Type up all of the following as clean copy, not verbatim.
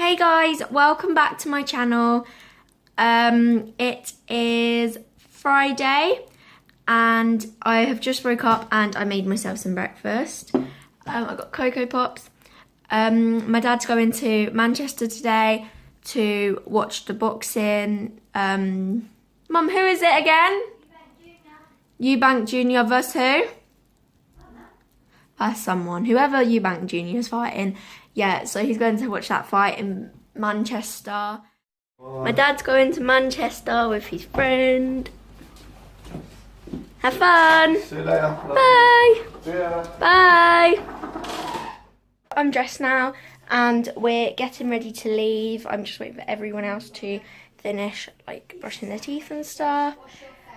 Hey guys, welcome back to my channel. It is Friday and I have just woke up and I made myself some breakfast. I got Cocoa Pops. My dad's going to Manchester today to watch the boxing. Mum, who is it again? Eubank Junior versus who? Someone, whoever Eubank Junior is fighting. Yeah, so he's going to watch that fight in Manchester. My dad's going to Manchester with his friend. Have fun. See you later. Bye. See ya. Bye. I'm dressed now and we're getting ready to leave. I'm just waiting for everyone else to finish like brushing their teeth and stuff.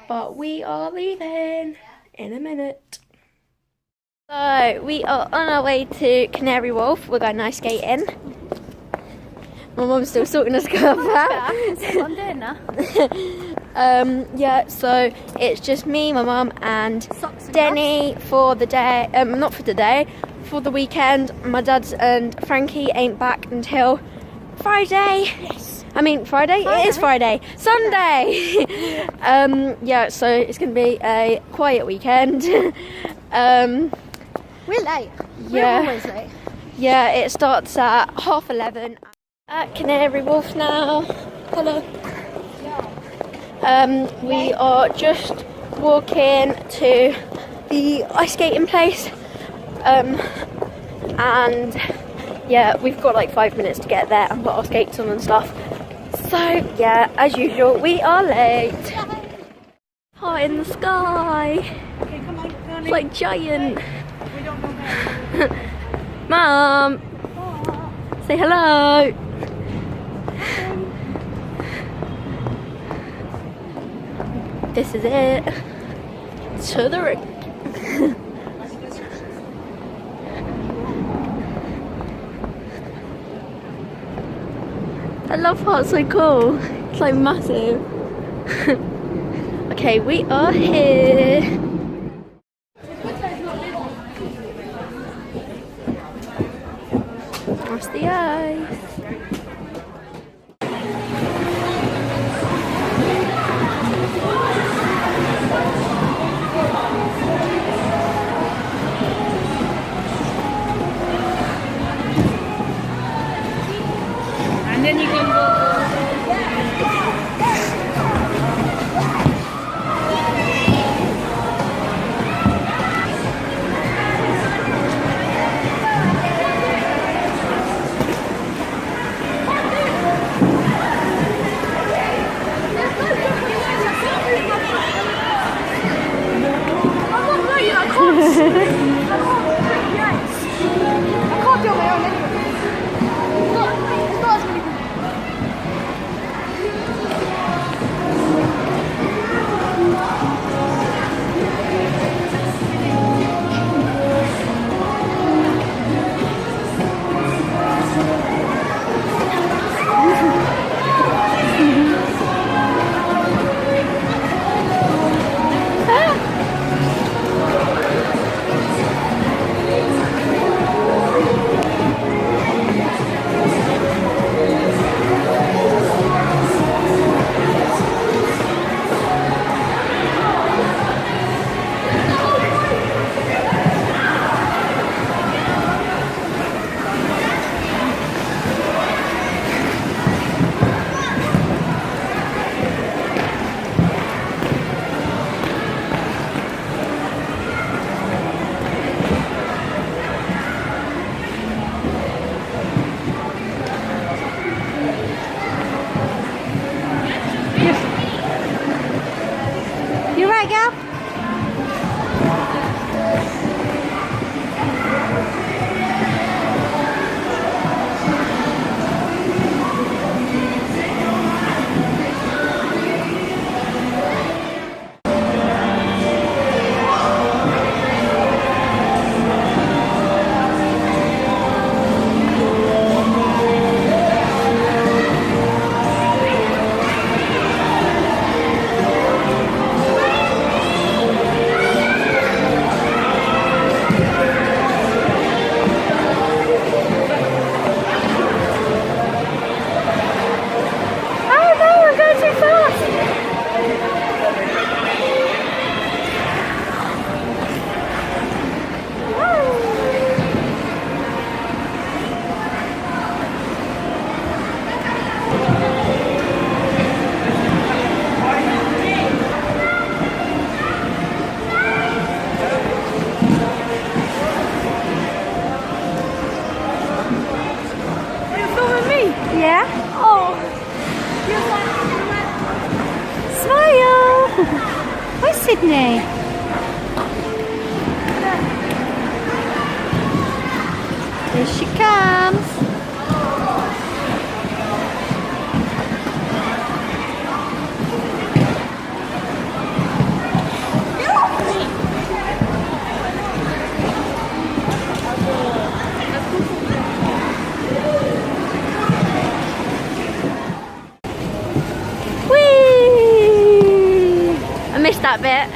But we are leaving in a minute. So we are on our way to Canary Wharf. We're going ice skating. My mum's still sorting us stuff out. I'm doing now. Yeah, so it's just me, my mum, and Denny for the day. Not for today, for the weekend. My dad's and Frankie ain't back until Friday. Yes. I mean Friday? It is Friday. Sunday. Yeah, so it's gonna be a quiet weekend. We're late. Yeah. We're always late. Yeah, it starts at 11:30 at Canary Wharf now. Hello. We are just walking to the ice skating place. And yeah, we've got like 5 minutes to get there and put our skates on and stuff. So yeah, as usual, we are late. High in the sky. Okay, come on, It's like giant. Mum, say hello. This is it. To the rink. I love how it's so cool. It's like massive. Okay, we are here. That's the ice. And then you can go. I can't do it on my own anyway. It's not as many people. Yeah? Oh. Smile. Where's Sydney? Here she comes. I missed that bit.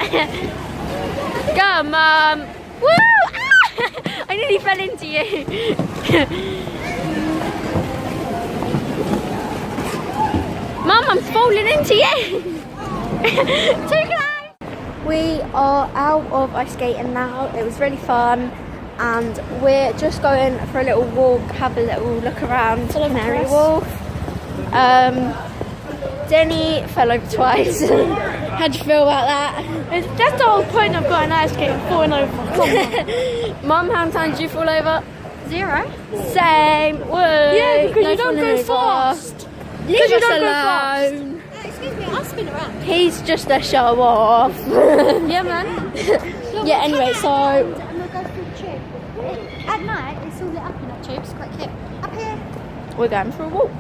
Go, Mum. Woo! Ah! I nearly fell into you. Mum, I'm falling into you. Too close. We are out of ice skating now. It was really fun. And we're just going for a little walk, have a little look around Canary Wharf. Denny fell over twice. How'd you feel about that? That's the whole point of going ice skating, falling over. Mum, how many times did you fall over? 0. Same. Woo. Yeah, because No you don't falling go over. fast. Leave you us don't go alone. Excuse me, I'll spin around. He's just a show off. Yeah, man. Yeah, anyway, so And we'll go through the tube. At night, it's all lit up in that tube. It's quite cute. Up here. we're going for a walk.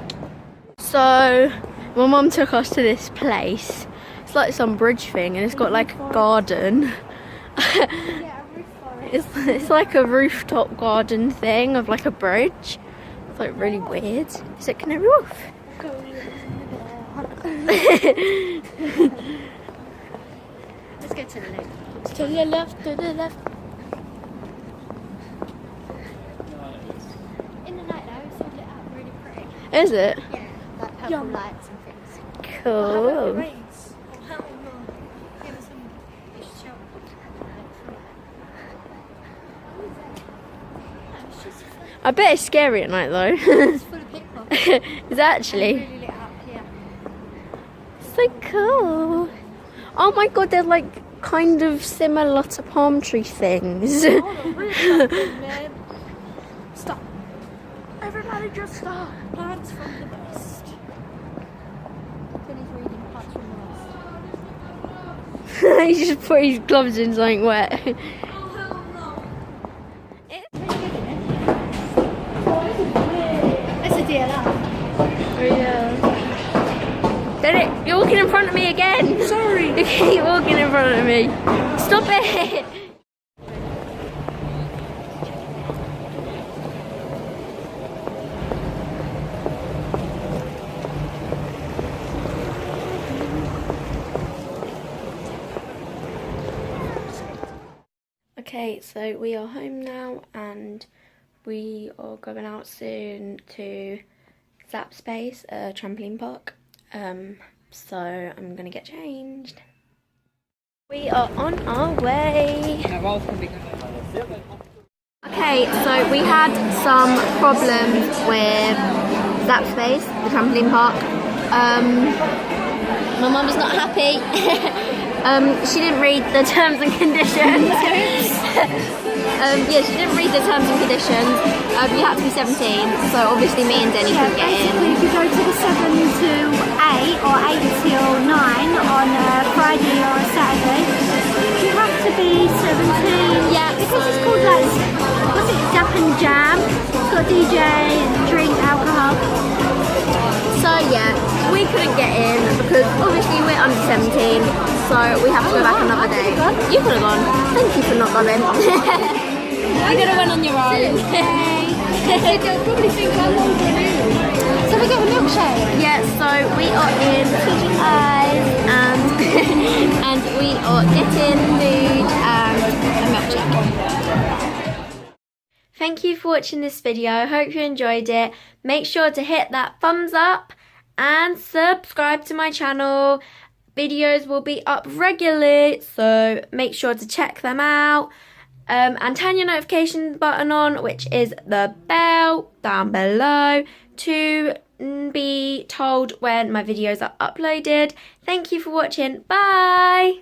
So my mum took us to this place. It's like some bridge thing and it's got like a garden. It's like a rooftop garden thing of like a bridge. It's like really weird. Is it Canary Wharf? Let's go to the left. To the left, to the left. In the night though, it's all lit up really pretty. Is it? Yeah, like purple lights and things. Cool. I bet it's scary at night though. It's full of pickpockets. It's actually Really lit up here. so cool. Oh my god, they're like kind of similar to palm tree things. Man. Stop. Everybody just stop. Plants from the West. Penny's reading Plants from the West. He just put his gloves in something wet. It's a DLR. Oh yeah. Then you're walking in front of me again. Sorry. You keep walking in front of me. Stop it. Okay, so we are home now and we are going out soon to Zap Space, a trampoline park. So I'm gonna get changed. We are on our way. Okay, so we had some problems with Zap Space, the trampoline park. My mum's not happy. She didn't read the terms and conditions. Yeah, she didn't read the terms and conditions. You had to be 17, so obviously me and Denny couldn't get in. If you go to the 7 to 8 or 8 till 9 on a Friday or a Saturday, you have to be 17. Yeah, Because it's called like, what's it, Zap and Jam. It's got DJ, drink, alcohol. So yeah, we couldn't get in because obviously we're under 17, so we have to go back another day. You could have gone. Thank you for not going. You could have went on your own. They'll probably think I'm older than you. So we got a milkshake. Yeah, so we are in Pigeon Eyes and we are getting food and a milkshake. Thank you for watching this video. I hope you enjoyed it. Make sure to hit that thumbs up and subscribe to my channel. Videos will be up regularly, so make sure to check them out. And turn your notification button on, which is the bell down below, to be told when my videos are uploaded. Thank you for watching. Bye!